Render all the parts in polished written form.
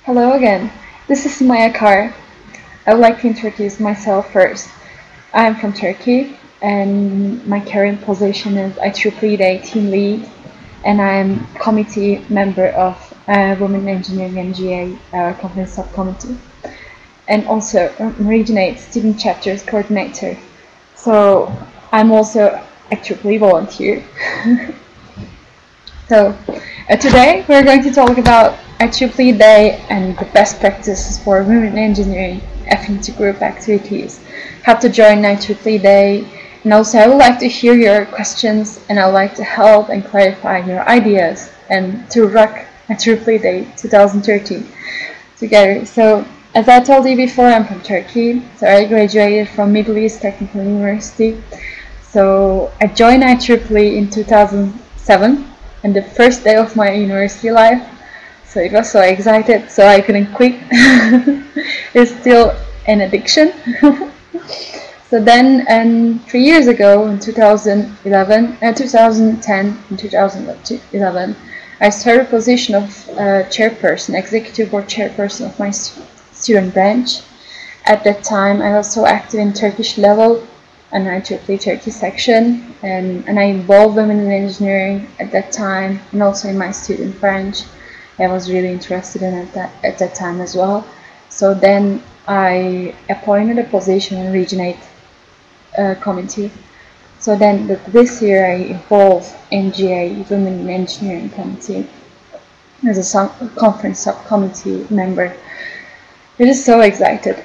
Hello again. This is Simay Akar. I would like to introduce myself first. I am from Turkey and my current position is IEEE team lead, and I am committee member of Women in Engineering and GA conference subcommittee, and also Regionate Student Chapters coordinator. So I'm also IEEE volunteer. So today we're going to talk about IEEE Day and the best practices for women in engineering affinity group activities, how to join IEEE Day, and also I would like to hear your questions and I would like to help and clarify your ideas and to rock IEEE Day 2013 together. So as I told you before, I'm from Turkey, so I graduated from Middle East Technical University. So I joined IEEE in 2007. And the first day of my university life, so it was so excited, so I couldn't quit. It's still an addiction. So then, 3 years ago, in 2010 and 2011, I started a position of chairperson, executive board chairperson of my student branch. At that time, I was so active in Turkish level and IEEE Turkey section, and I involved women in engineering at that time, and also in my student branch. I was really interested in it at that time as well. So then I appointed a position in Regionate committee. So then this year I involved in GA, Women in Engineering Committee, as a conference subcommittee member. It is so excited.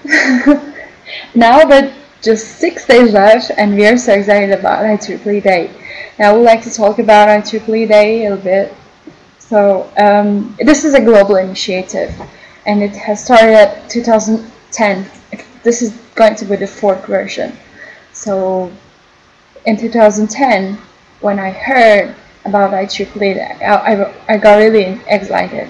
Now that just 6 days left, and we are so excited about IEEE Day. Now I would like to talk about IEEE Day a little bit. So this is a global initiative, and it has started at 2010. This is going to be the 4th version. So in 2010, when I heard about IEEE Day, I got really excited.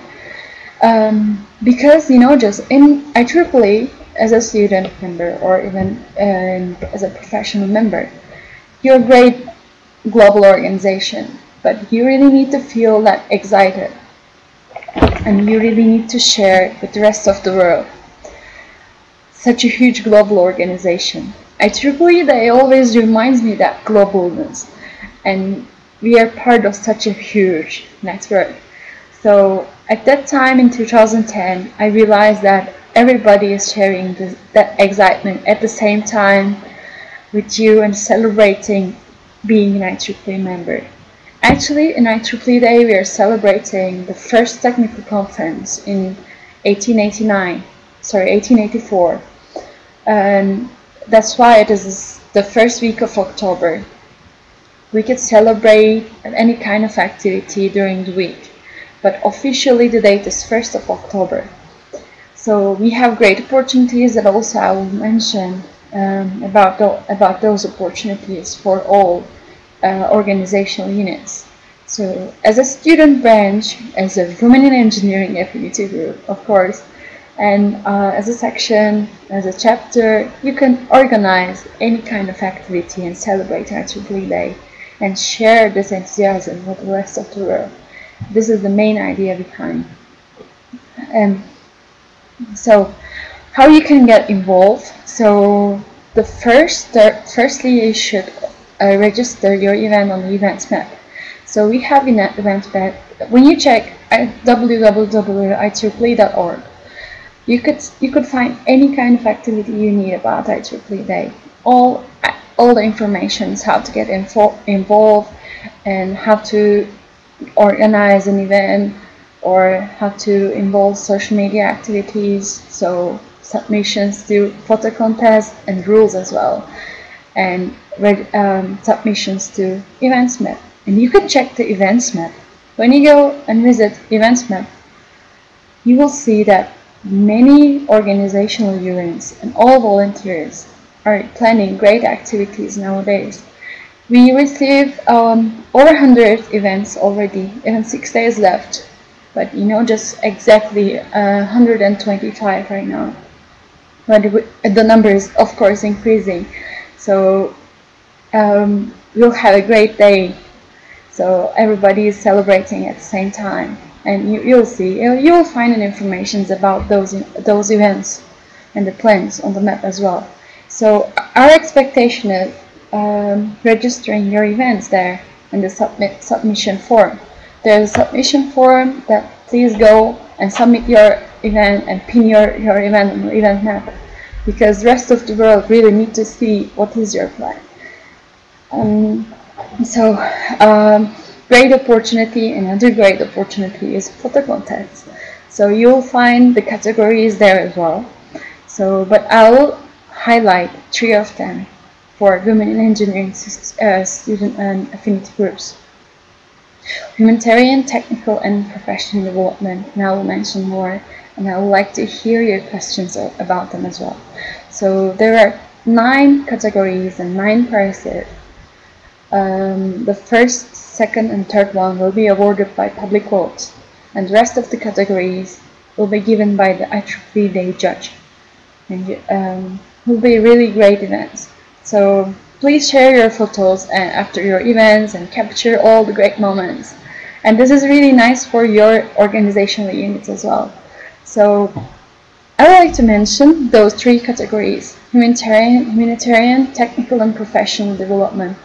Because, just in IEEE, as a student member or even as a professional member, you're a great global organization, but you really need to feel that excited and you really need to share with the rest of the world. Such a huge global organization. IEEE Day always reminds me that globalness, and we are part of such a huge network. So at that time in 2010, I realized that everybody is sharing that excitement at the same time with you and celebrating being an IEEE member. Actually, in IEEE Day, we are celebrating the first technical conference in 1884. And that's why it is the first week of October. We could celebrate any kind of activity during the week, but officially the date is 1st of October. So we have great opportunities that also I will mention about those opportunities for all organizational units. So as a student branch, as a Women in Engineering affinity group, of course, and as a section, as a chapter, you can organize any kind of activity and celebrate IEEE Day and share this enthusiasm with the rest of the world. This is the main idea behind. So how you can get involved? So firstly you should register your event on the events map. So we have an event map. When you check at www.ieee.org, you could find any kind of activity you need about IEEE Day. All the information is how to get involved and how to organize an event, or how to involve social media activities, so submissions to photo contests and rules as well, and submissions to events map. And you can check the events map. When you go and visit events map, you will see that many organizational units and all volunteers are planning great activities nowadays. We receive over 100 events already, even 6 days left. But just exactly 125 right now. But the number is, of course, increasing. So we'll have a great day. So everybody is celebrating at the same time. and you'll see, you will find an information about those events and the plans on the map as well. So our expectation is registering your events there in the submission form. There's a submission form that please go and submit your event and pin your event on the event map, because the rest of the world really need to see what is your plan. Great opportunity. Another great opportunity is photo contests. So you'll find the categories there as well. So, but I'll highlight 3 of them for women in engineering student and affinity groups. Humanitarian, technical, and professional development. And I will mention more, and I would like to hear your questions about them as well. So there are 9 categories and 9 prizes. The first, second, and third one will be awarded by public vote, and the rest of the categories will be given by the IEEE Day judge. And will be really great events. So please share your photos after your events and capture all the great moments. And this is really nice for your organizational units as well. So I would like to mention those 3 categories: humanitarian, technical, and professional development.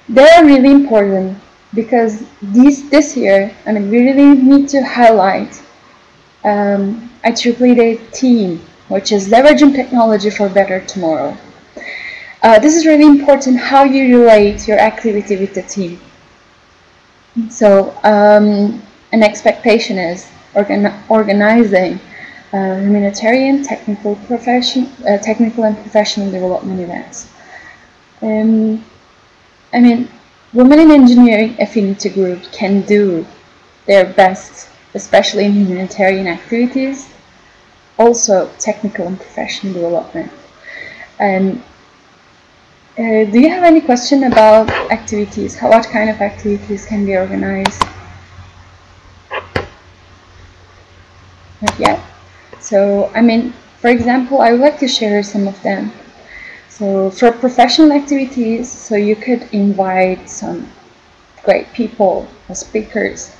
They are really important because this year, I mean, we really need to highlight IEEE Day theme, which is leveraging technology for better tomorrow. This is really important, how you relate your activity with the team. So an expectation is organizing humanitarian, technical, and professional development events. I mean, women in engineering affinity group can do their best, especially in humanitarian activities, also technical and professional development. And do you have any question about activities? What kind of activities can be organized? Not yet. So, I mean, for example, I would like to share some of them. So for professional activities, so you could invite some great people or speakers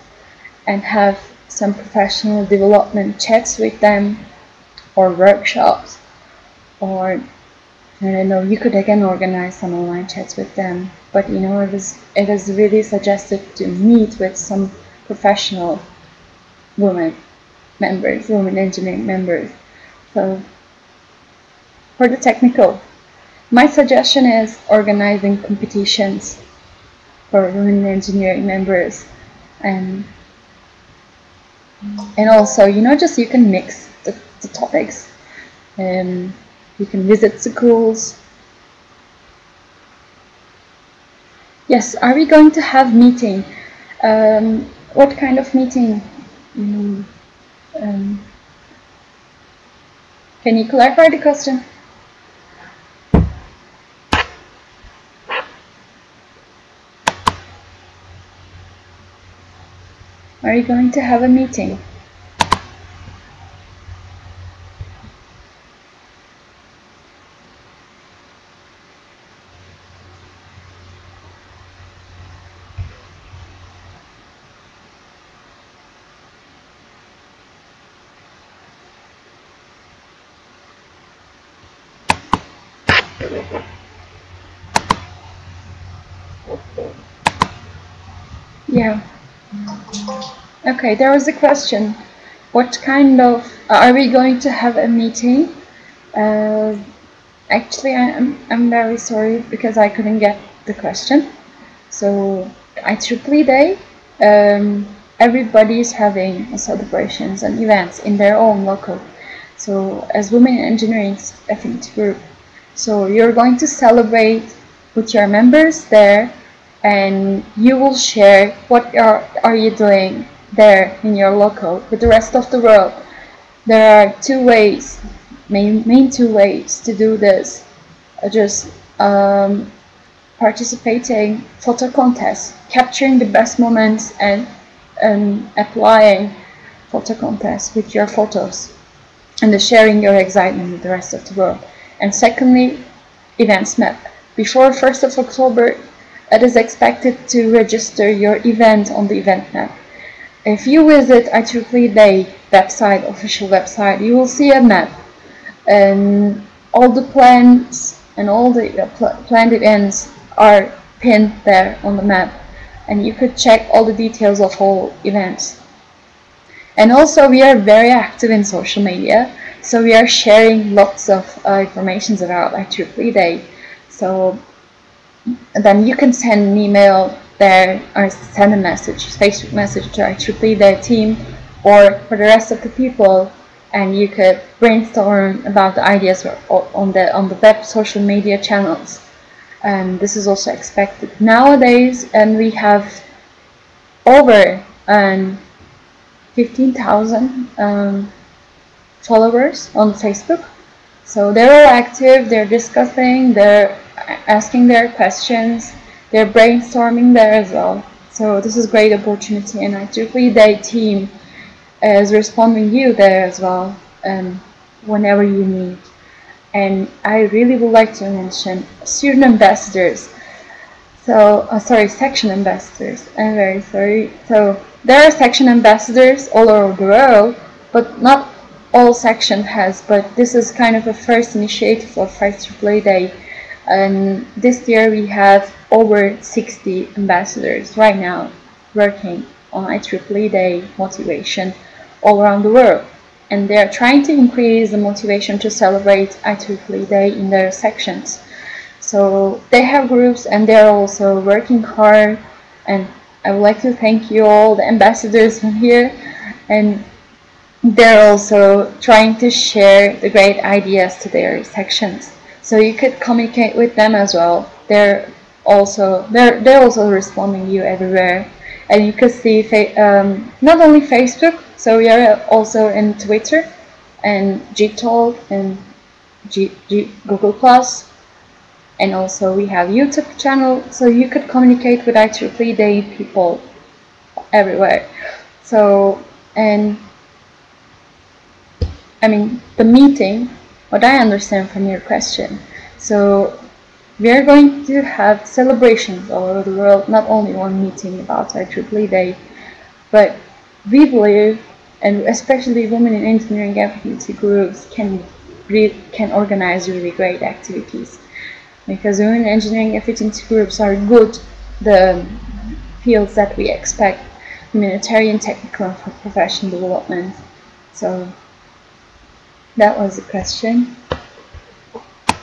and have some professional development chats with them, or workshops, or I don't know, you could again organize some online chats with them. But you know, it is really suggested to meet with some professional women engineering members. So for the technical, my suggestion is organizing competitions for women engineering members, and also, you know, just you can mix the topics. You can visit schools. Yes, are we going to have meeting? What kind of meeting? Can you clarify the question? Are you going to have a meeting? Yeah. Okay, there was a question. What kind of, are we going to have a meeting? Actually, I'm very sorry because I couldn't get the question. So IEEE Day, everybody is having celebrations and events in their own local. So as Women in Engineering affinity group, so you're going to celebrate with your members there, and you will share what are you doing there in your local with the rest of the world. There are 2 ways, main 2 ways to do this. Just participating photo contests, capturing the best moments, and applying photo contests with your photos, and sharing your excitement with the rest of the world. And secondly, events map. Before 1st of October, it is expected to register your event on the event map. If you visit IEEE Day website, official website, you will see a map and all the plans and all the planned events are pinned there on the map, and you could check all the details of all events. And also we are very active in social media, so we are sharing lots of information about IEEE Day. So then you can send an email there or send a message, Facebook message to IEEE Day team or for the rest of the people, and you could brainstorm about the ideas on the web social media channels. And this is also expected nowadays, and we have over 15,000 followers on Facebook. So they're all active, they're discussing, they're asking their questions, they're brainstorming there as well. So this is a great opportunity, and IEEE Day team is responding you there as well whenever you need. And I really would like to mention student ambassadors. So, section ambassadors. I'm very sorry. So there are section ambassadors all over the world, but not all section has. But this is kind of a first initiative of IEEE Day. And this year we have over 60 ambassadors right now working on IEEE Day motivation all around the world. And they are trying to increase the motivation to celebrate IEEE Day in their sections. So they have groups and they're also working hard, and I would like to thank you all, the ambassadors from here, and they're also trying to share the great ideas to their sections. So you could communicate with them as well. They're also responding to you everywhere, and you could see not only Facebook. So we are also in Twitter and Gtalk and Google Plus, and also we have YouTube channel. So you could communicate with IEEE Day people everywhere. So, and I mean the meeting, what I understand from your question. So we are going to have celebrations all over the world, not only one meeting about IEEE Day, but we believe, and especially women in engineering affinity groups can organize really great activities, because women in engineering affinity groups are good, the fields that we expect, humanitarian, technical, and professional development. So that was the question.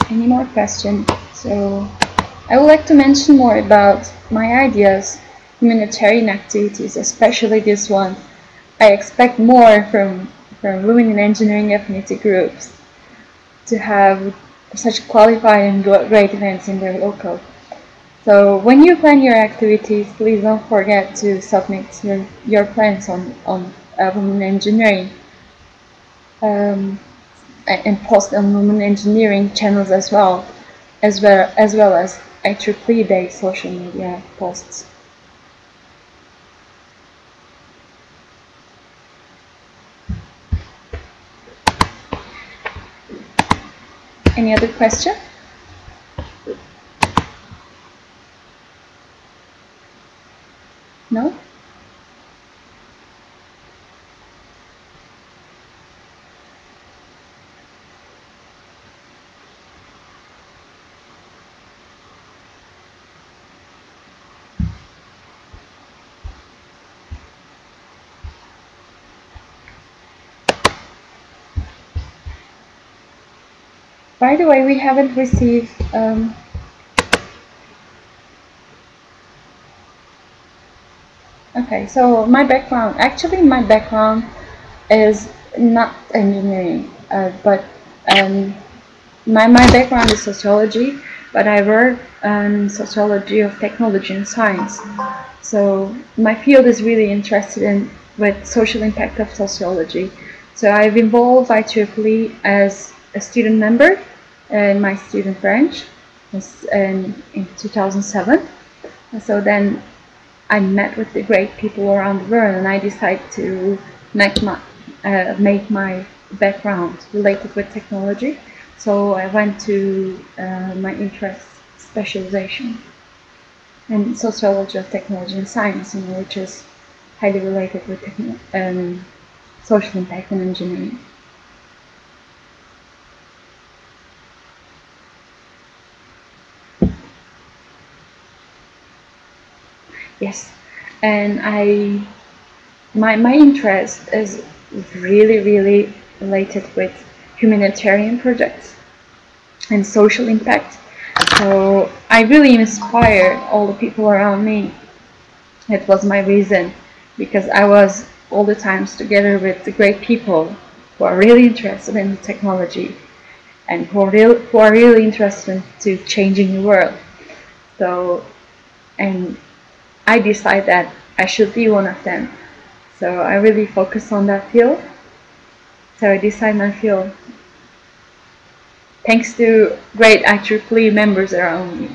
Any more questions? So I would like to mention more about my ideas, humanitarian activities, especially this one. I expect more from women in engineering affinity groups to have such qualified and great events in their local. So when you plan your activities, please don't forget to submit your plans on women engineering and post on women engineering channels as well as IEEE Day social media posts. Any other question? No? By the way, we haven't received okay, so my background is not engineering, but my background is sociology, but I work in sociology of technology and science. So my field is really interested in with social impact of sociology. So I've involved IEEE as a student member in my student branch in 2007. So then I met with the great people around the world, and I decided to make my background related with technology. So I went to my interest specialization in sociology of technology and science, which is highly related with social impact and engineering. Yes, and my interest is really related with humanitarian projects and social impact. So I really inspire all the people around me. It was my reason, because I was all the times together with the great people who are really interested in technology and who are really interested to changing the world. So, and I decide that I should be one of them. So I really focus on that field. So I decide my field thanks to great IEEE members around me.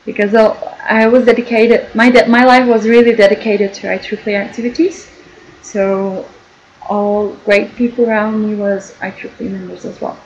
Because I was dedicated, my life was really dedicated to IEEE activities. So all great people around me was IEEE members as well.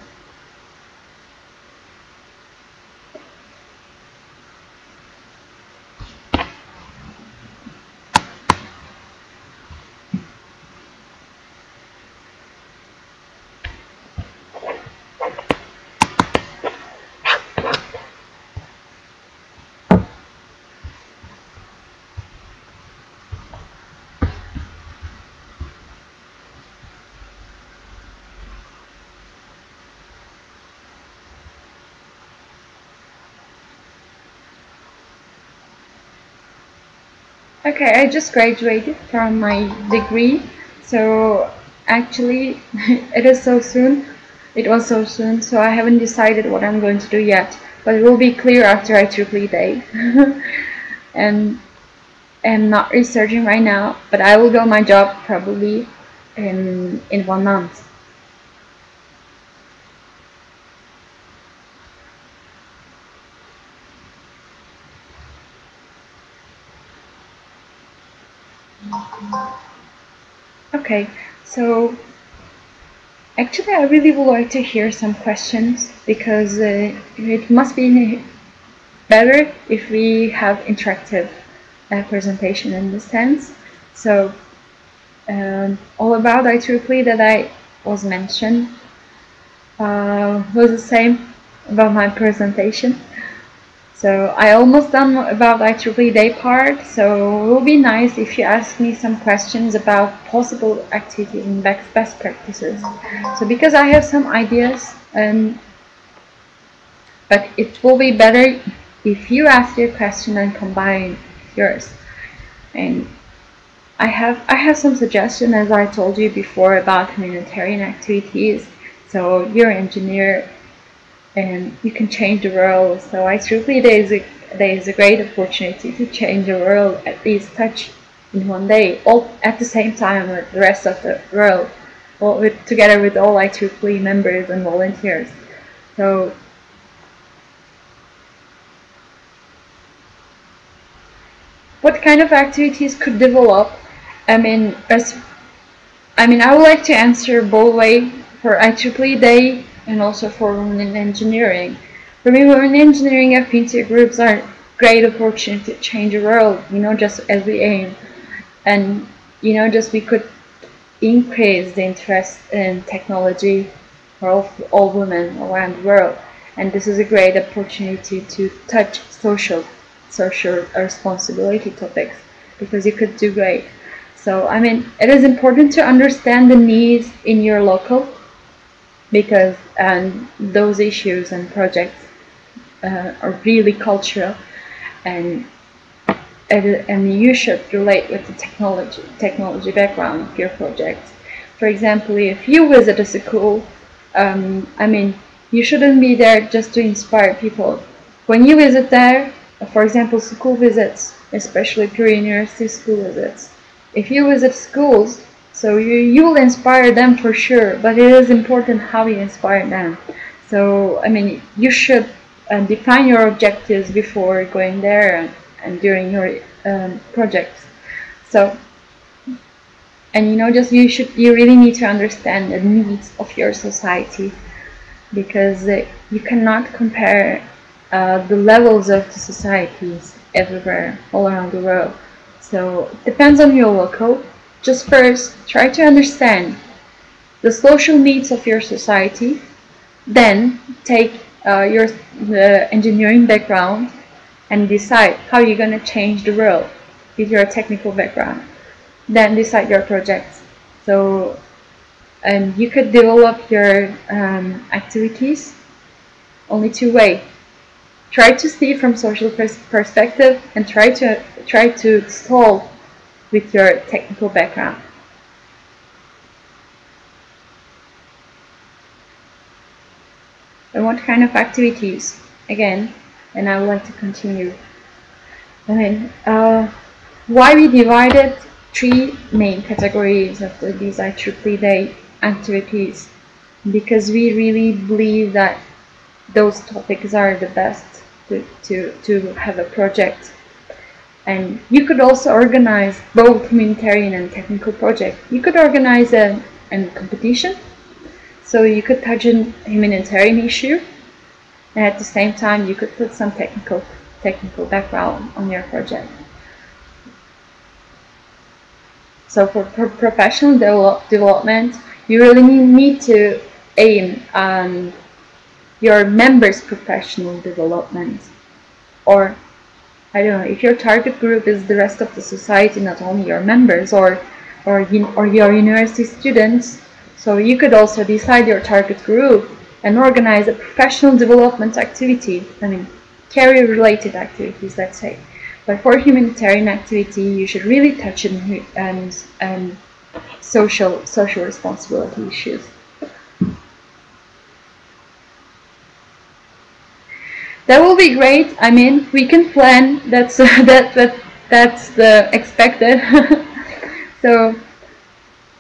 Okay, I just graduated from my degree, so actually it is so soon. It was so soon, so I haven't decided what I'm going to do yet, but it will be clear after IEEE Day. And I'm not researching right now, but I will go my job probably in 1 month. Okay, so actually I really would like to hear some questions, because it must be better if we have interactive presentation in this sense. So all about IEEE that I was mentioned was the same about my presentation. So I almost done about IEEE Day part, so it will be nice if you ask me some questions about possible activities and best practices. So because I have some ideas, but it will be better if you ask your question and combine yours. And I have some suggestions, as I told you before, about humanitarian activities. So you're an engineer and you can change the world. So IEEE Day is a great opportunity to change the world, at least touch in 1 day, all at the same time with the rest of the world, together with all IEEE members and volunteers. So what kind of activities could develop? I mean, I would like to answer both ways, for IEEE Day and also for women in engineering. For me, women in engineering affinity groups are a great opportunity to change the world, just as we aim. And, just we could increase the interest in technology for all women around the world. And this is a great opportunity to touch social responsibility topics, because you could do great. So it is important to understand the needs in your local, because those issues and projects are really cultural, and you should relate with the technology background of your project. For example, if you visit a school, you shouldn't be there just to inspire people. When you visit there, for example, school visits, especially pre-university school visits, if you visit schools, so you will inspire them for sure, but it is important how you inspire them. So you should define your objectives before going there and during your projects. So, and you really need to understand the needs of your society, because you cannot compare the levels of the societies everywhere, all around the world. So it depends on your local. Just first try to understand the social needs of your society, then take the engineering background and decide how you're going to change the world with your technical background. Then decide your projects. So you could develop your activities only two ways. Try to see from social perspective and try to solve with your technical background. And what kind of activities? Again, and I would like to continue. I mean, why we divided three main categories of these IEEE Day activities? Because we really believe that those topics are the best to have a project. And you could also organize both humanitarian and technical projects. You could organize a competition, so you could touch a humanitarian issue, and at the same time you could put some technical background on your project. So for professional development, you really need to aim on your members' professional development. Or, I don't know, if your target group is the rest of the society, not only your members or your university students, so you could also decide your target group and organize a professional development activity, I mean, career-related activities, let's say. But for humanitarian activity, you should really touch on social responsibility issues. That will be great. I mean, we can plan. That's the expected. So,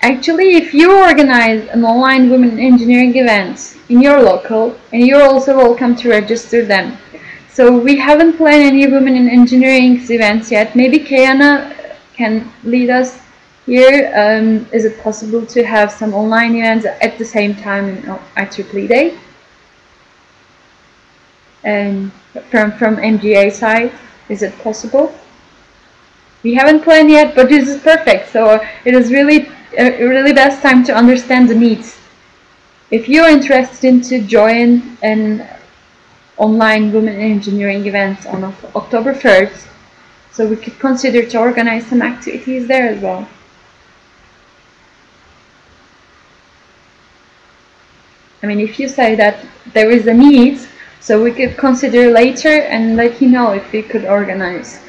actually, if you organize an online women engineering event in your local, and you're also welcome to register them. So we haven't planned any women in engineering events yet. Maybe Kayana can lead us here. Is it possible to have some online events at the same time in IEEE Day? And from MGA side, is it possible? We haven't planned yet, but this is perfect. So it is really best time to understand the needs. If you're interested in to join an online women engineering event on October 1st, so we could consider to organize some activities there as well. I mean, if you say that there is a need, so we could consider later and let you know if we could organize.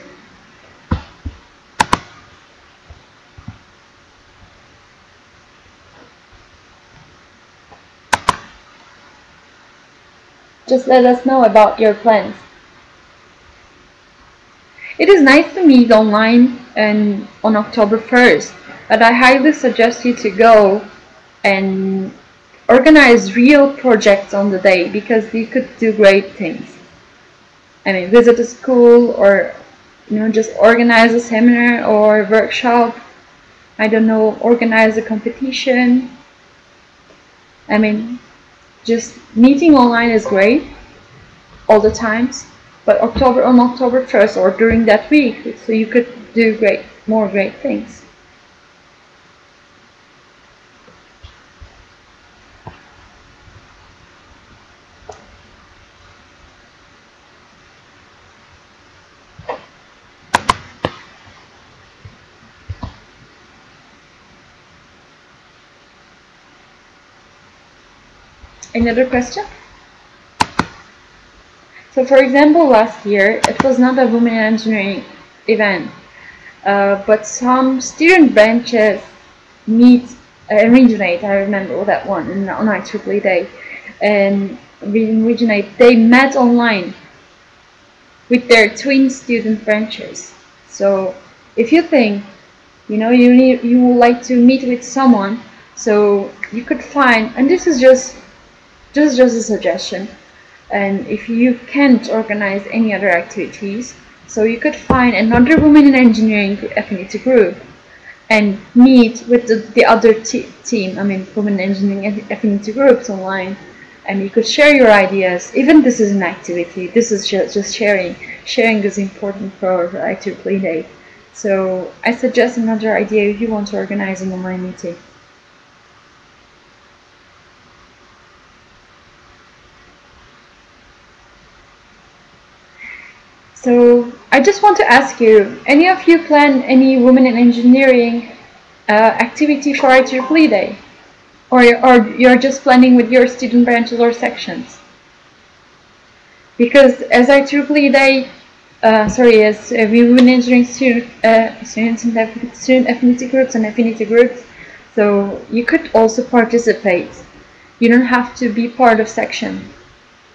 Just let us know about your plans. It is nice to meet online and on October 1st, but I highly suggest you to go and organize real projects on the day, because you could do great things. I mean, visit a school, or just organize a seminar or workshop. I don't know, organize a competition. I mean, just meeting online is great all the times, but on October 1st or during that week, so you could do more great things. Another question? So for example, last year, it was not a women in engineering event, but some student branches Regenerate, I remember that one, on IEEE Day, and Regenerate, they met online with their twin student branches. So if you think, you would like to meet with someone, so you could find, and this is just a suggestion, and if you can't organize any other activities, so you could find another women in engineering affinity group and meet with the other team, I mean women in engineering affinity groups online, and you could share your ideas. Even this is an activity, this is just sharing. Sharing is important for IEEE Day. So I suggest another idea if you want to organize an online meeting. So I just want to ask you, any of you plan any Women in Engineering activity for IEEE Day? Or you're just planning with your student branches or sections? Because as IEEE Day, as Women in Engineering students in student affinity groups and affinity groups, so you could also participate. You don't have to be part of section.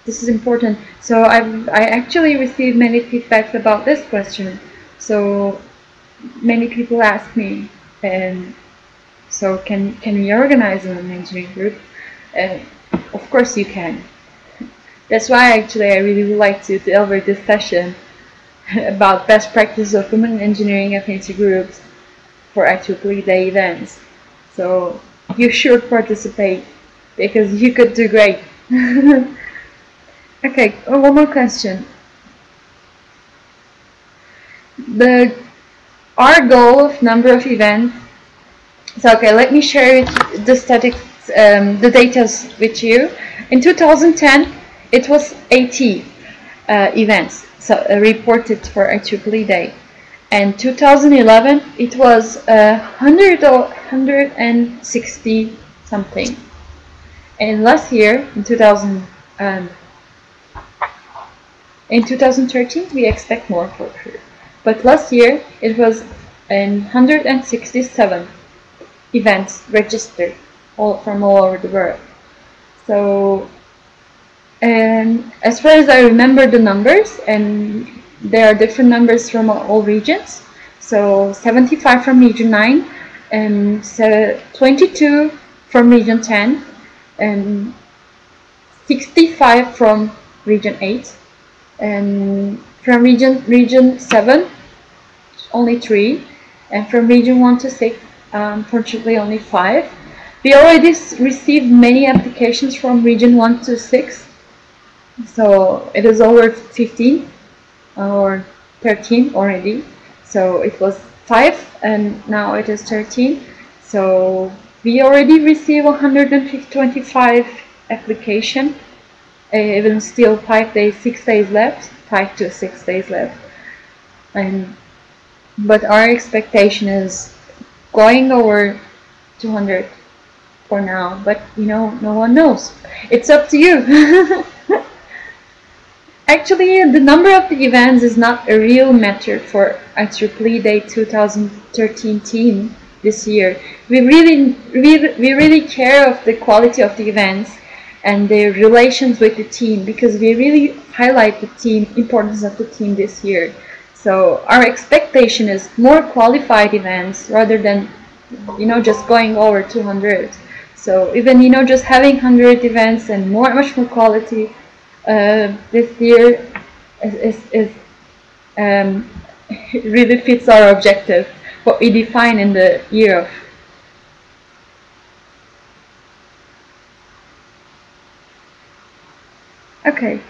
This is important. So I actually received many feedbacks about this question. So many people ask me, so can we organize an engineering group? Of course you can. That's why actually I really would like to deliver this session about best practice of women in engineering affinity groups for IEEE Day events. So you should participate because you could do great. Okay, one more question. Our goal of number of events. So okay, let me share the statistics, the data with you. In 2010, it was 80 events reported for IEEE Day, and 2011 it was 160 something. And last year, in 2013, we expect more for sure. But last year, it was 167 events registered from all over the world. So, and as far as I remember the numbers, and there are different numbers from all regions. So 75 from region 9, and 22 from region 10, and 65 from region 8, and from region 7 only 3, and from region 1 to 6 unfortunately only 5. We already received many applications from region 1 to 6, so it is over 15 or 13 already. So it was 5 and now it is 13. So we already received 125 applications. Even still 6 days left, 5 to 6 days left. But our expectation is going over 200 for now, but you know, no one knows. It's up to you. Actually, the number of the events is not a real metric for IEEE Day 2013 team this year. We really care of the quality of the events and their relations with the team, because we really highlight the importance of the team this year. So our expectation is more qualified events rather than, you know, just going over 200. So even, you know, just having 100 events and much more quality this year really fits our objective, what we define in the year of. Okay,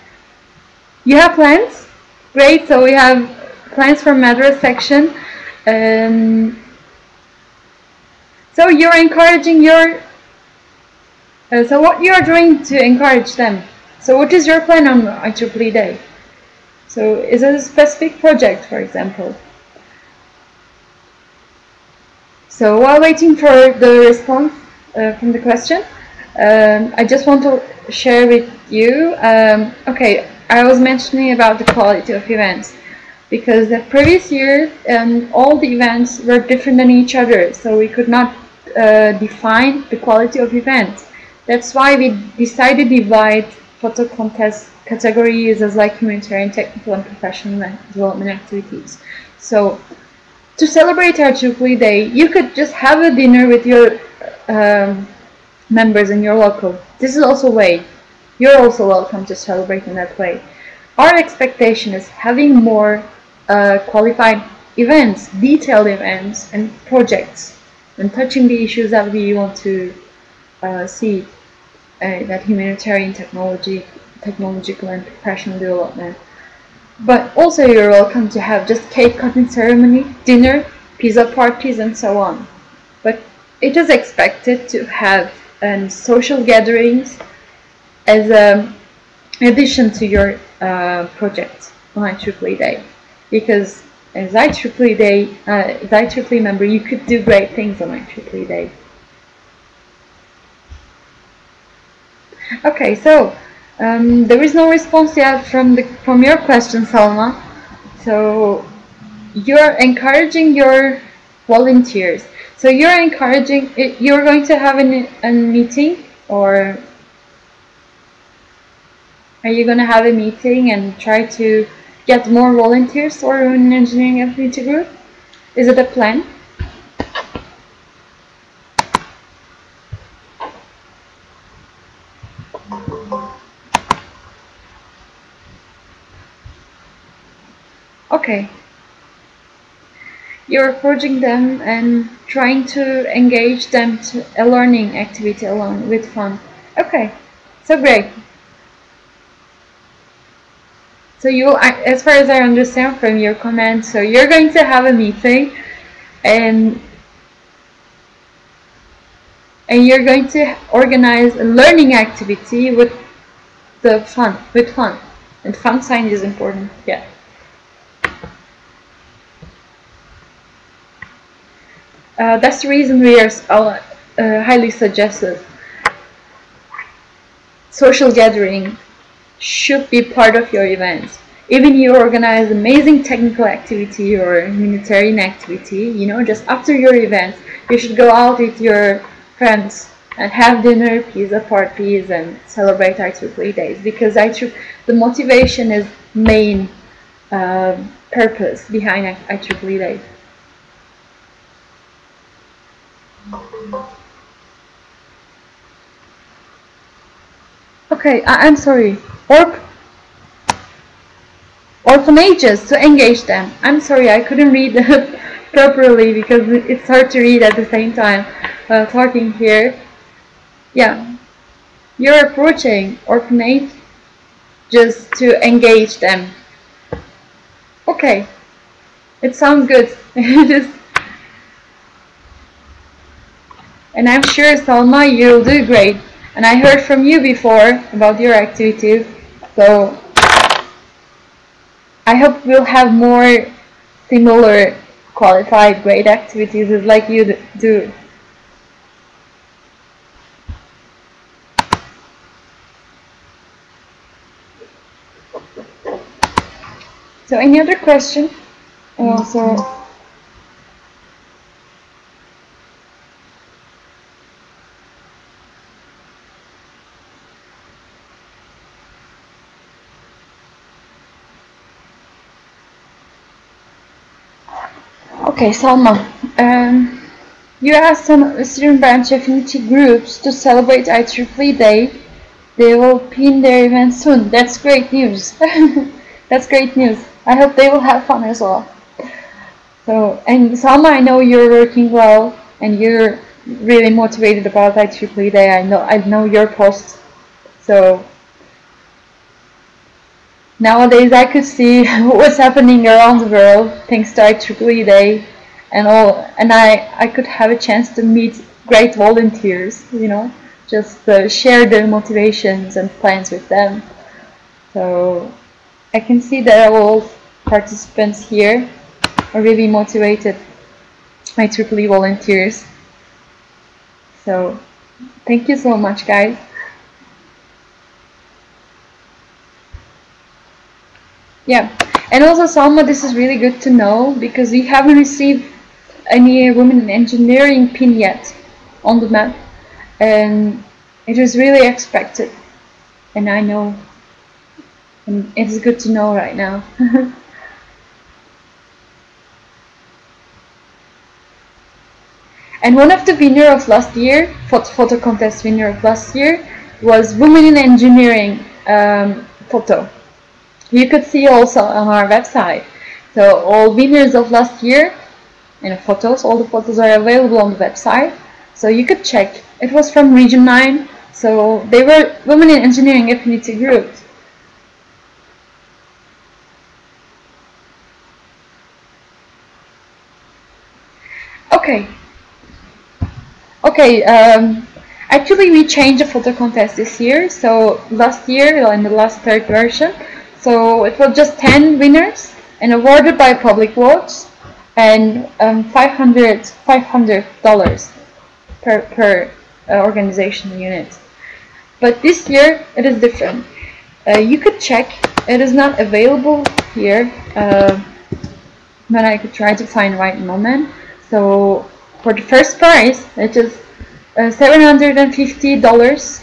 you have plans? Great. So we have plans for Madras section. So you're encouraging your. So what you are doing to encourage them? So what is your plan on IEEE Day? So is it a specific project, for example? So while waiting for the response from the question, I just want to share with you. Okay, I was mentioning about the quality of events, because the previous years all the events were different than each other, so we could not define the quality of events. That's why we decided to divide photo contest categories as like humanitarian, technical, and professional development activities. So to celebrate IEEE Day, you could just have a dinner with your members in your local. This is also a way. You're also welcome to celebrate in that way. Our expectation is having more qualified events, detailed events, and projects, and touching the issues that we want to see, that humanitarian, technological, and professional development. But also you're welcome to have just cake cutting ceremony, dinner, pizza parties, and so on. But it is expected to have social gatherings as an addition to your project on IEEE Day, because as IEEE member, you could do great things on IEEE Day. Okay, so there is no response yet from your question, Salma. So you're encouraging your volunteers. So you're encouraging. You're going to have a meeting, or are you going to have a meeting and try to get more volunteers for an engineering affinity group? Is it a plan? Okay. You're approaching them and trying to engage them to a learning activity along with fun. Okay, so great. So as far as I understand from your comment, so you're going to have a meeting and you're going to organize a learning activity with fun. And fun sign is important, yeah. That's the reason we are highly suggested. Social gathering should be part of your events. Even you organize amazing technical activity or humanitarian activity, you know, just after your event, you should go out with your friends and have dinner, pizza parties, and celebrate IEEE days, because the motivation is main purpose behind IEEE days. Okay, I'm sorry. Orphanages, to engage them. I'm sorry, I couldn't read that properly because it's hard to read at the same time talking here. Yeah, you're approaching orphanage just to engage them. Okay, it sounds good. And I'm sure, Salma, you'll do great. And I heard from you before about your activities, so I hope we'll have more similar qualified great activities like you do. So any other question? Okay, Salma, you asked some student branch affinity groups to celebrate IEEE Day. They will pin their event soon. That's great news. That's great news. I hope they will have fun as well. So, and Salma, I know you're working well and you're really motivated about IEEE Day. I know your posts. So nowadays I could see what's happening around the world thanks to IEEE Day and all, and I could have a chance to meet great volunteers, you know, just share their motivations and plans with them. So I can see that all participants here are really motivated IEEE volunteers. So thank you so much, guys. Yeah, and also Salma, this is really good to know because we haven't received any women in engineering pin yet on the map, and it is really expected, and I know, and it's good to know right now. And one of the winner of last year, photo contest winner of last year, was Women in Engineering photo. You could see also on our website. So all winners of last year and photos, all the photos are available on the website. So you could check. It was from Region 9. So they were Women in Engineering affinity groups. Okay, actually we changed the photo contest this year. So last year, in the last third version, so it was just 10 winners and awarded by public votes, and $500 per organizational unit. But this year it is different. You could check, it is not available here, but I could try to find right moment. So for the first prize, it is $750.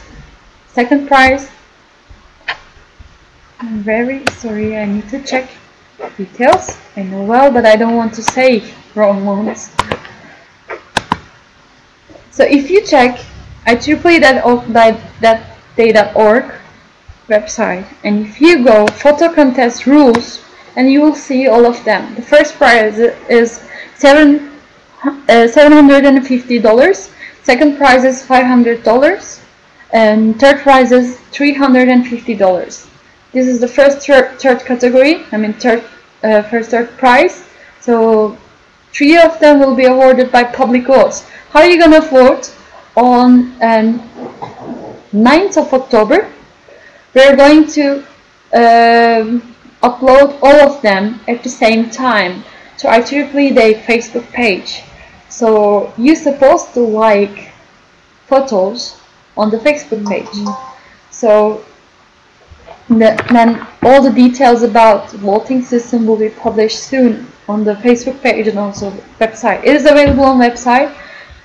Second prize, I'm very sorry, I need to check details. I know well, but I don't want to say wrong ones. So if you check IEEE.org website, and if you go photo contest rules, and you will see all of them. The first prize is $750. Second prize is $500, and third prize is $350. This is the first third category. I mean third prize. So 3 of them will be awarded by public votes. How are you gonna vote? On 9th of October, we're going to upload all of them at the same time to IEEE Day Facebook page. So you're supposed to like photos on the Facebook page. So then all the details about the voting system will be published soon on the Facebook page and also the website. It is available on website,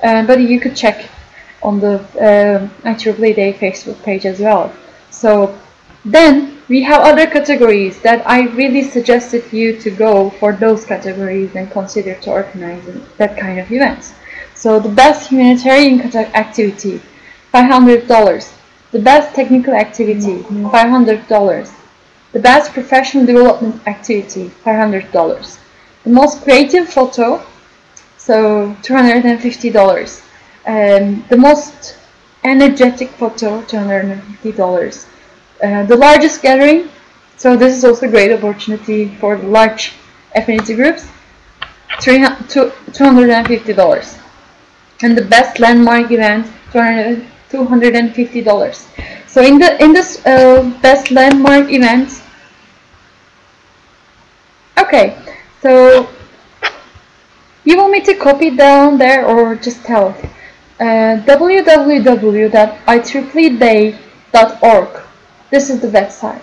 but you could check on the IEEE Day Facebook page as well. So then we have other categories that I really suggested you to go for those categories and consider to organize that kind of events. So the best humanitarian activity, $500. The best technical activity, $500. The best professional development activity, $500. The most creative photo, so $250. The most energetic photo, $250. The largest gathering, so this is also a great opportunity for large affinity groups, $250. And the best landmark event, $250. So in this best landmark event, okay, so you want me to copy it down there or just tell it? www.IEEEday.org. This is the website.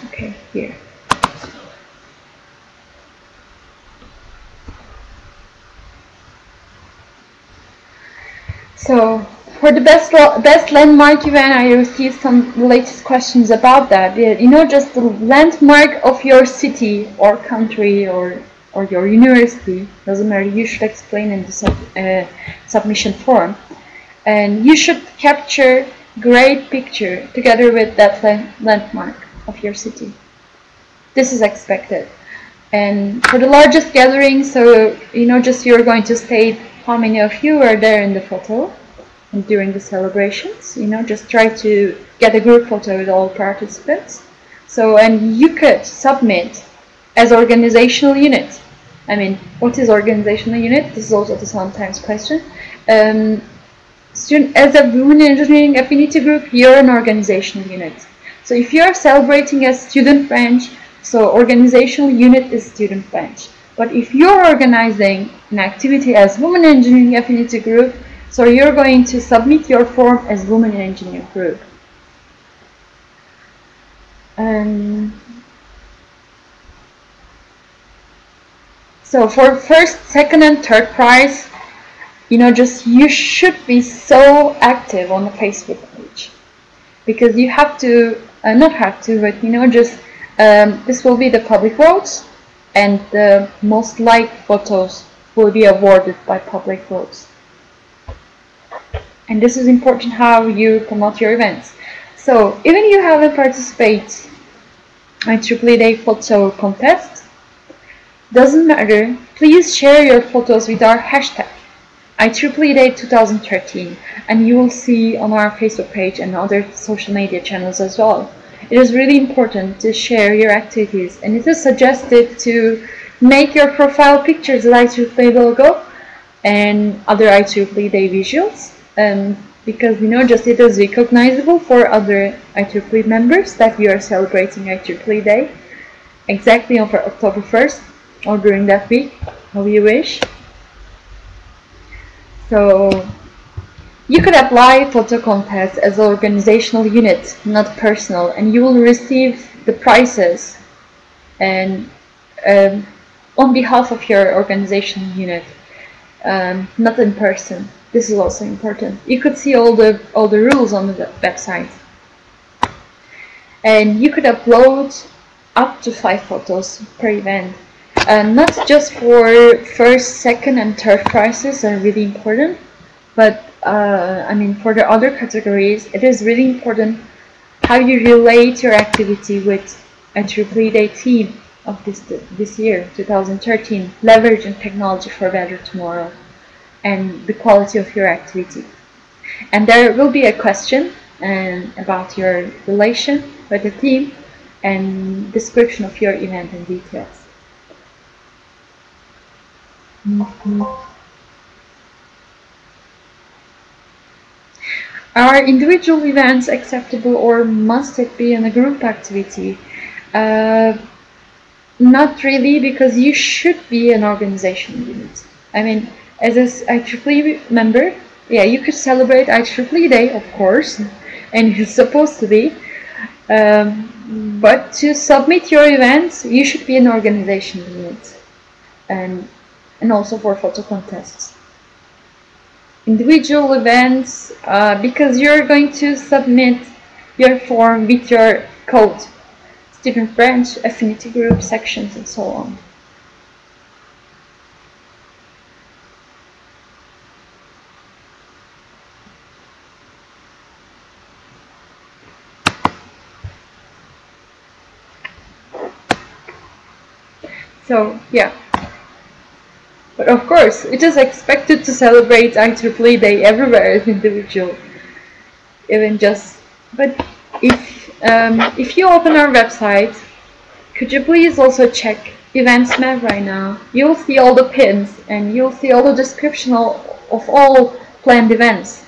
Okay, here. So for the best landmark event, I received some latest questions about that. You know, just the landmark of your city or country or your university, doesn't matter, you should explain in the submission form. And you should capture great picture together with that landmark of your city. This is expected. And for the largest gathering, so you know, just you're going to state how many of you are there in the photo and during the celebrations. You know, just try to get a group photo with all participants. So, and you could submit as organizational unit. I mean, what is organizational unit? This is also the sometimes question. As a women engineering affinity group, you're an organizational unit. So if you are celebrating as student branch, so organizational unit is student branch. But if you're organizing an activity as women engineering affinity group, so you're going to submit your form as women engineering group. So for first, second, and third prize, you know, just you should be so active on the Facebook page, because you have to, not have to, but you know, just this will be the public votes, and the most liked photos will be awarded by public votes. And this is important how you promote your events. So even you haven't participated in IEEE Day photo contest, doesn't matter, please share your photos with our hashtag IEEE Day 2013, and you will see on our Facebook page and other social media channels as well. it is really important to share your activities, and it is suggested to make your profile pictures the IEEE logo and other IEEE Day visuals, because just it is recognizable for other IEEE members that you are celebrating IEEE Day exactly on October 1st or during that week, how you wish. So you could apply photo contest as an organizational unit, not personal, and you will receive the prizes and on behalf of your organizational unit, not in person. This is also important. You could see all the rules on the website, and you could upload up to 5 photos per event. Not just for first, second, and third prizes are really important, but I mean, for the other categories, it is really important how you relate your activity with IEEE Day theme of this year, 2013, leveraging technology for a better tomorrow, and the quality of your activity. And there will be a question about your relation with the theme and description of your event in details. Are individual events acceptable, or must it be in a group activity? Not really, because you should be an organizational unit. I mean, as an IEEE member, yeah, you could celebrate IEEE Day, of course, and it's supposed to be. But to submit your events, you should be an organizational unit, and also for photo contests. Individual events, because you're going to submit your form with your code, different branch, affinity group, sections, and so on. So yeah, but of course it is expected to celebrate IEEE Day everywhere as individual, even just. But if you open our website, could you please also check events map right now? You'll see all the pins, and you'll see all the description of all planned events.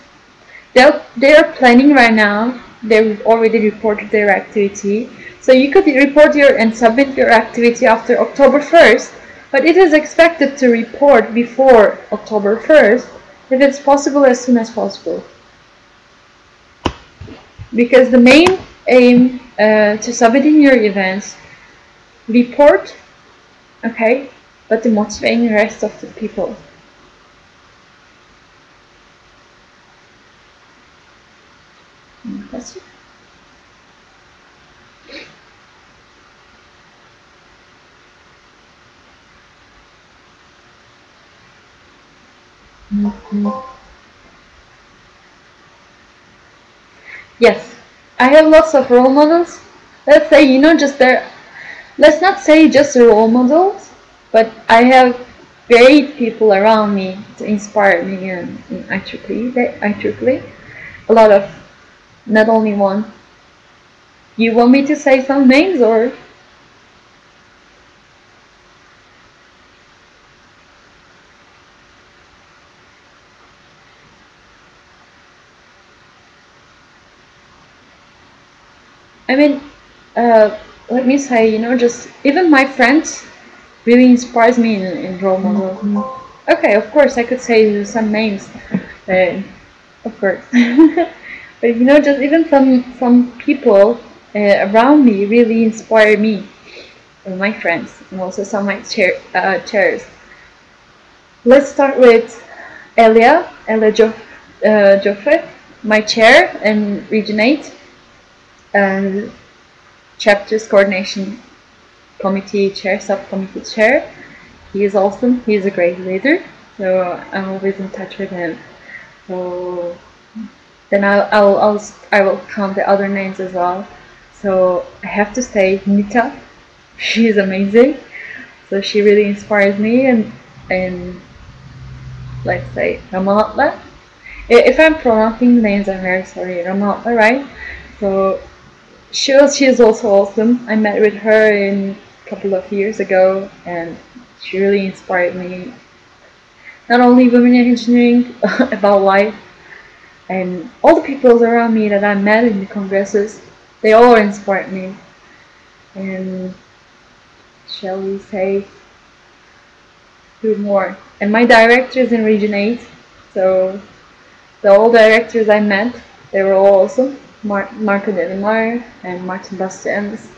They are planning right now. They've already reported their activity. So you could report and submit your activity after October 1st, but it is expected to report before October 1st, if it's possible, as soon as possible. Because the main aim to submitting your events, report, okay, but to motivating the rest of the people. Any question? Yes, I have lots of role models. Let's say, just there. Let's not say just role models, but I have great people around me to inspire me in IEEE. A lot of, not only one. You want me to say some names, or? I mean, let me say, just even my friends really inspires me in role model. Okay, of course, I could say some names, of course. But just even some people around me really inspire me, my friends, and also some of my chairs. Let's start with Elia Joffre, my chair and Region 8. And chapters coordination committee chair, subcommittee chair. He is awesome. He is a great leader. So I'm always in touch with him. So then I will count the other names as well. So I have to say Nita. She is amazing. So she really inspires me, and let's say Ramallah. If I'm pronouncing names, I'm very sorry. Ramallah, right? So she is also awesome. I met with her a couple of years ago, and she really inspired me. Not only women in engineering, about life, and all the people around me that I met in the congresses, they all inspired me. And shall we say, who more? And my directors in Region 8, so the all directors I met, they were all awesome. Marco Delimar and Martin Bastians.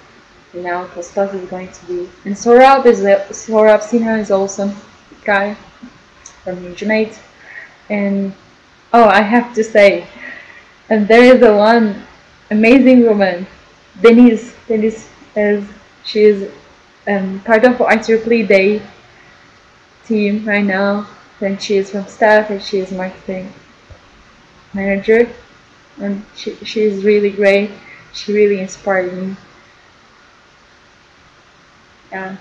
And now Kostas is going to be. And Sorab Sinha is awesome guy from Region 8. And oh, I have to say, and there is a one amazing woman, Denise. She is part of IEEE Day team right now. And she is from staff, and she is marketing manager. And she is really great. She really inspired me. Yeah.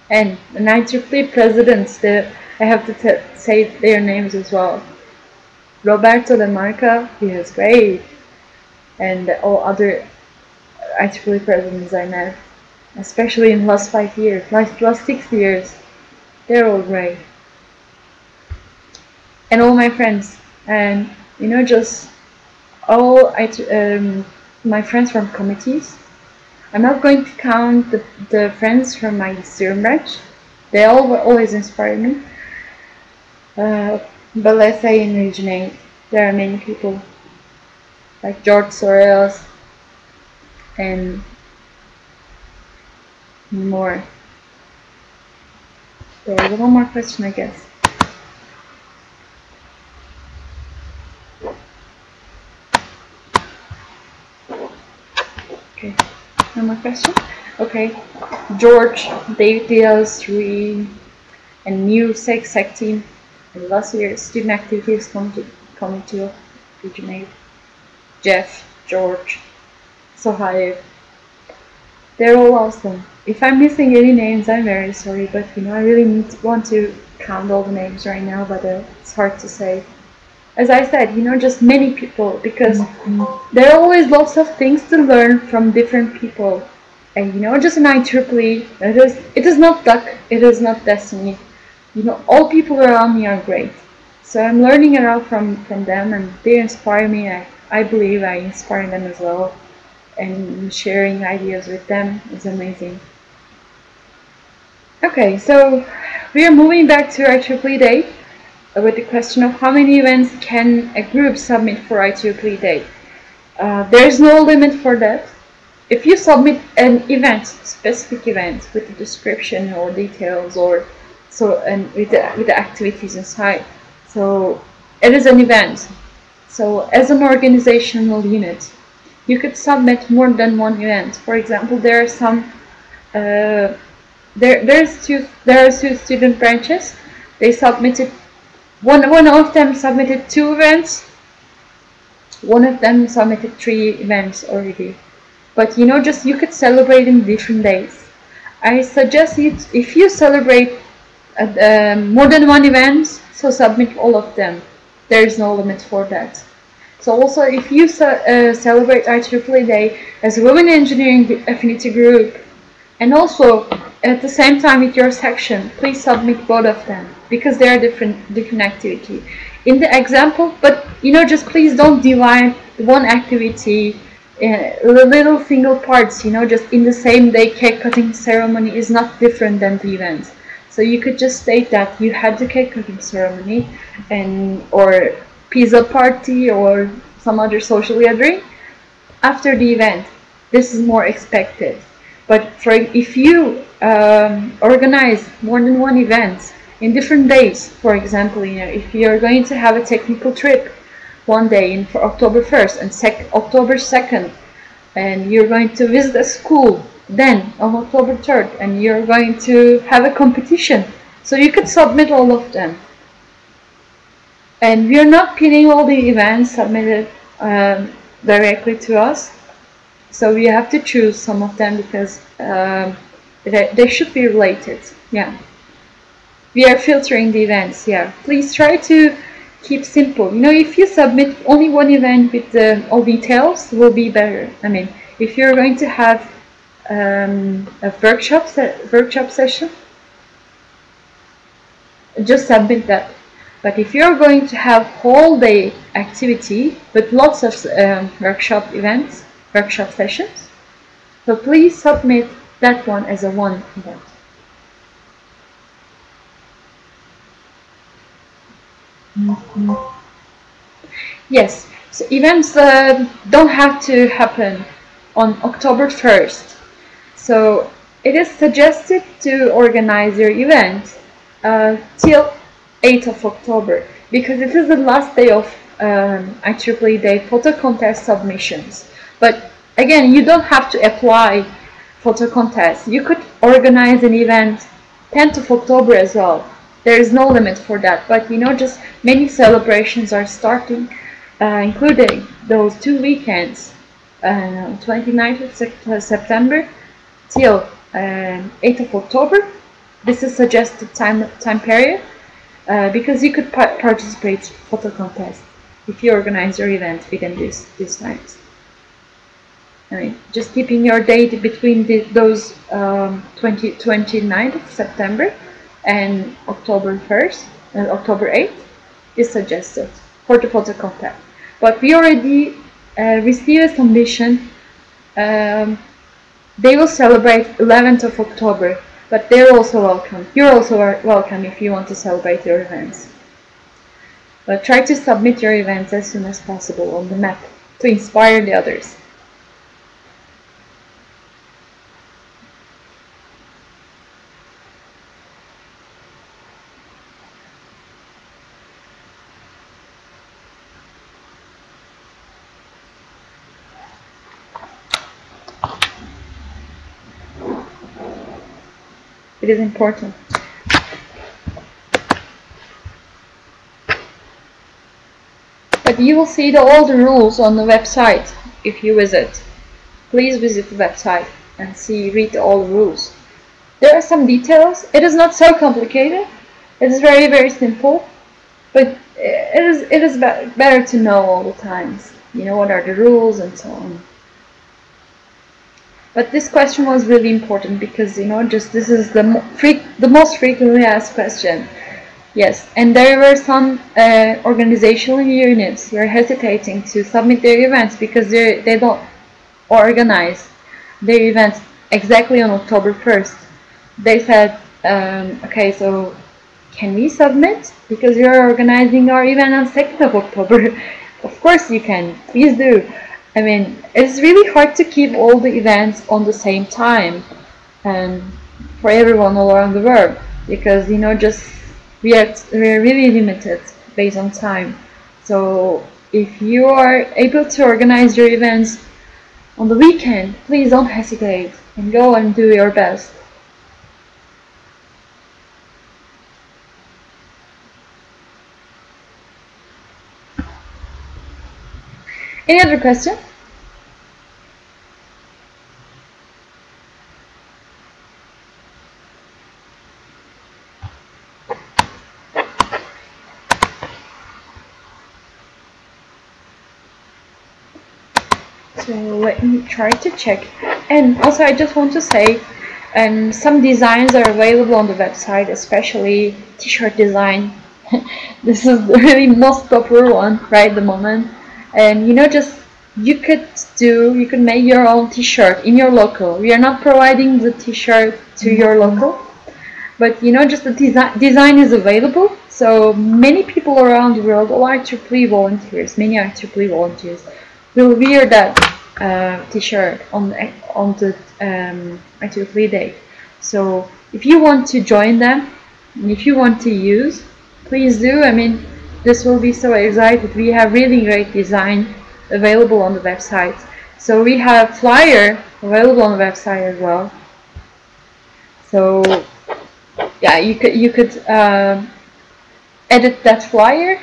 And the IEEE presidents, I have to say their names as well. Roberto De Marca, he is great. And all other IEEE presidents I met, especially in the last 5 years, last 6 years, they're all great. And all my friends, and you know, just all my friends from committees. I'm not going to count the friends from my student branch. They all always inspire me. But let's say in Region 8, there are many people like George Soros and more. There was one more question, I guess. Okay, no more question? Okay, George, David Diaz, Rui, and new SEC team. And last year, student activities committee of Region 8. Jeff, George, Sohaib. They're all awesome. If I'm missing any names, I'm very sorry, but you know, I really want to count all the names right now, but it's hard to say. As I said, you know, just many people, because there are always lots of things to learn from different people. And you know, just an IEEE, it is not luck, it is not destiny. You know, all people around me are great. So I'm learning a lot from them, and they inspire me. I believe I inspire them as well. And sharing ideas with them is amazing. Okay, so we are moving back to IEEE Day with the question of how many events can a group submit for IEEE Day. There is no limit for that. If you submit an event, specific event with a description or details, or so, and with the activities inside, so it is an event. So as an organizational unit, you could submit more than one event. For example, there are some there are two student branches. They submitted one of them submitted 2 events. One of them submitted 3 events already. But you know, just you could celebrate in different days. I suggest if you celebrate more than one event, so submit all of them. There is no limit for that. So also, if you celebrate IEEE Day as a Women Engineering Affinity Group, and also at the same time with your section, please submit both of them, because they are different activity. In the example, but you know, just please don't divide one activity in little single parts. You know, just in the same day, cake cutting ceremony is not different than the event. So you could just state that you had the cake cutting ceremony, or pizza party, or some other social gathering after the event. This is more expected. But if you organize more than one event in different days, for example, you know, if you're going to have a technical trip one day for October 1st and October 2nd, and you're going to visit a school then on October 3rd, and you're going to have a competition, so you could submit all of them. And we are not pinning all the events submitted directly to us, so we have to choose some of them, because they should be related. Yeah, we are filtering the events. Yeah, please try to keep simple. You know, if you submit only one event with all details, it will be better. I mean, If you're going to have a workshop session, just submit that. But if you're going to have whole day activity with lots of workshop sessions, so please submit that one as a one event. Yes, so events don't have to happen on October 1st. So it is suggested to organize your event till 8th of October, because it is the last day of IEEE Day photo contest submissions. But again, you don't have to apply photo contest. You could organize an event 10th of October as well. There is no limit for that, but you know, just many celebrations are starting, including those 2 weekends, 29th of September till 8th of October. This is suggested time period, because you could participate photo contest if you organize your event within these times. I mean, just keeping your date between those 29th of September and October 1st and October 8th is suggested for the photo contest. But we already received a submission. They will celebrate 11th of October, but they're also welcome. You're also welcome if you want to celebrate your events. But try to submit your events as soon as possible on the map to inspire the others. It is important. But you will see all the rules on the website if you visit. Please visit the website and read all the rules. There are some details. It is not so complicated. It is very, very simple. But it is better to know all the times. You know, what are the rules and so on. But this question was really important because, you know, just this is the most frequently asked question. Yes, and there were some organizational units who are hesitating to submit their events because they don't organize their events exactly on October 1st. They said, okay, so can we submit? Because you're organizing our event on 2nd of October. Of course you can, please do. I mean, it's really hard to keep all the events on the same time and for everyone all around the world, because, you know, just we're really limited based on time. So if you are able to organize your events on the weekend, please don't hesitate and go and do your best. Any other question? So let me try to check. And also I just want to say, some designs are available on the website, especially t-shirt design. This is the really most popular one right at the moment. And you know, just you could make your own t-shirt in your local. We are not providing the t-shirt to your local, but you know, just the design is available. So many people around the world, all IEEE volunteers, many IEEE volunteers will wear that t-shirt on the IEEE Day. So if you want to join them, and if you want to use, please do. I mean, this will be so excited. We have really great design available on the website. So we have flyer available on the website as well. So yeah, you could edit that flyer,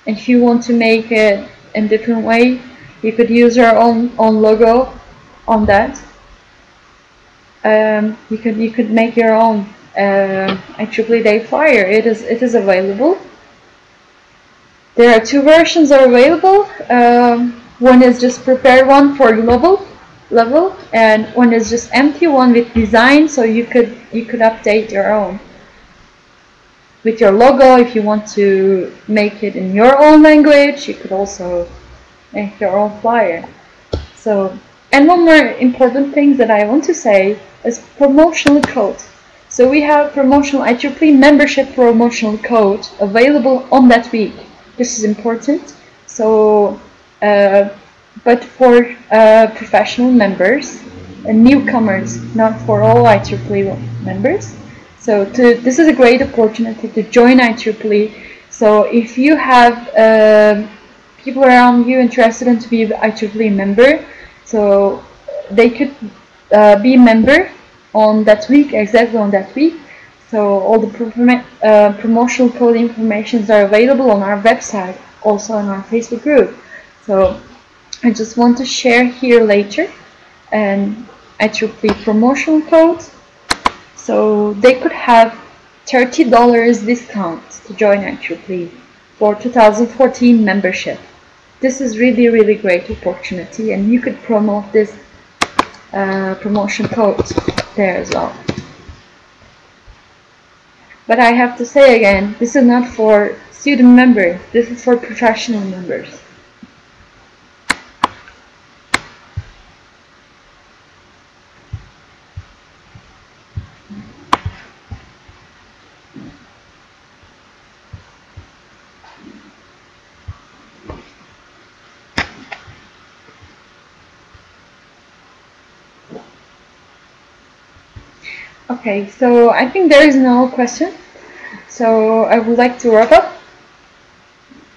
and if you want to make it in a different way, you could use your own logo on that. You could make your own IEEE Day flyer. It is available. There are two versions are available. One is just prepared one for global level, and one is just empty, one with design, so you could update your own with your logo. If you want to make it in your own language, you could also make your own flyer. So, and one more important thing that I want to say is promotional code. So we have promotional IEEE membership promotional code available on that week. This is important. So, but for professional members and newcomers, not for all IEEE members. So this is a great opportunity to join IEEE. So if you have people around you interested in to be an IEEE member, so they could be a member on that week, exactly on that week. So all the promotional code informations are available on our website, also on our Facebook group. So I just want to share here later and IEEE promotional code. So they could have $30 discount to join IEEE for 2014 membership. This is really great opportunity, and you could promote this promotion code there as well. But I have to say again, this is not for student members, this is for professional members. Okay, so I think there is no question. So I would like to wrap up.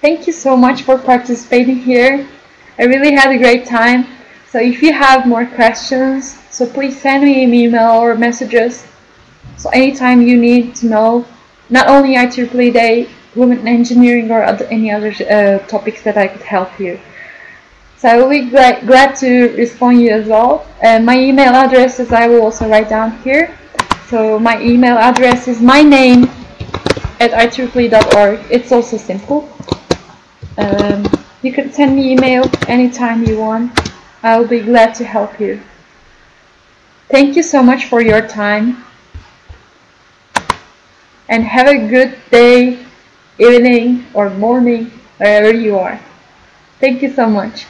Thank you so much for participating here. I really had a great time. So if you have more questions, so please send me an email or messages. So anytime you need to know, not only IEEE Day, Women in Engineering, or any other topics that I could help you. So I will be glad to respond you as well. My email address, as I will also write down here. So my email address is my name @IEEE.org. It's also simple. You can send me email anytime you want. I will be glad to help you. Thank you so much for your time. And have a good day, evening, or morning, wherever you are. Thank you so much.